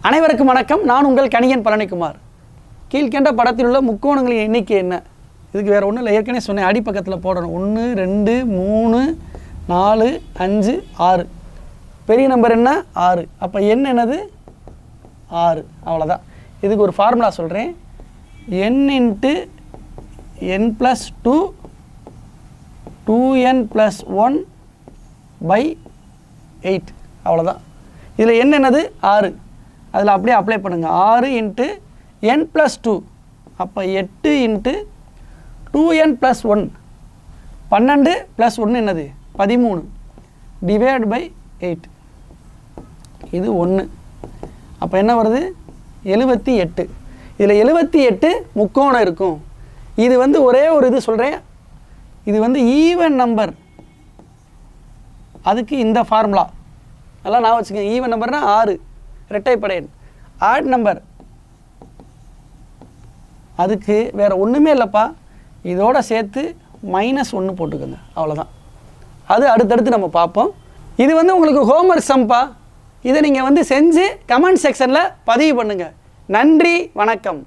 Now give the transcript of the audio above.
அனைவருக்கும் வணக்கம். நான் உங்கள் கணியன் பழனிக்குமார். கீழ்கண்ட படத்தில் உள்ள முக்கோணங்களின் எண்ணிக்கை என்ன? இதுக்கு வேறு ஒன்றும் இல்லை, ஏற்கனவே சொன்னேன், அடிப்பக்கத்தில் போடணும். 1 2 3 4 5 6. பெரிய நம்பர் என்ன? 6. அப்போ எண் என்னது? 6. அவ்வளோதான். இதுக்கு ஒரு ஃபார்முலா சொல்கிறேன். n × n + 2 2n + 1/8. அவ்வளோதான். இதில் n என்னது? 6. அதில் அப்படியே அப்ளை பண்ணுங்கள். 6 × n + 2, அப்போ 8 × 2n + 1, 12 + 1 என்னது? 13 /8. இது 1. அப்போ என்ன வருது? 78. இதில் 78 முக்கோணம் இருக்கும். இது வந்து ஒரே ஒரு இது சொல்கிறேன், இது வந்து ஈவன் நம்பர். அதுக்கு இந்த ஃபார்முலா நல்லா நான் வச்சுக்கேன். ஈவன் நம்பர்னால் 6, இரட்டைப்படை எண். ஆட் நம்பர் அதுக்கு வேறு ஒன்றுமே இல்லைப்பா, இதோட சேர்த்து -1 போட்டுக்கோங்க. அவ்வளோதான். அது அடுத்தடுத்து நம்ம பார்ப்போம். இது வந்து உங்களுக்கு ஹோம்ஒர்க் சம்பா. இதை நீங்கள் வந்து செஞ்சு கமெண்ட் செக்ஷனில் பதிவு பண்ணுங்கள். நன்றி, வணக்கம்.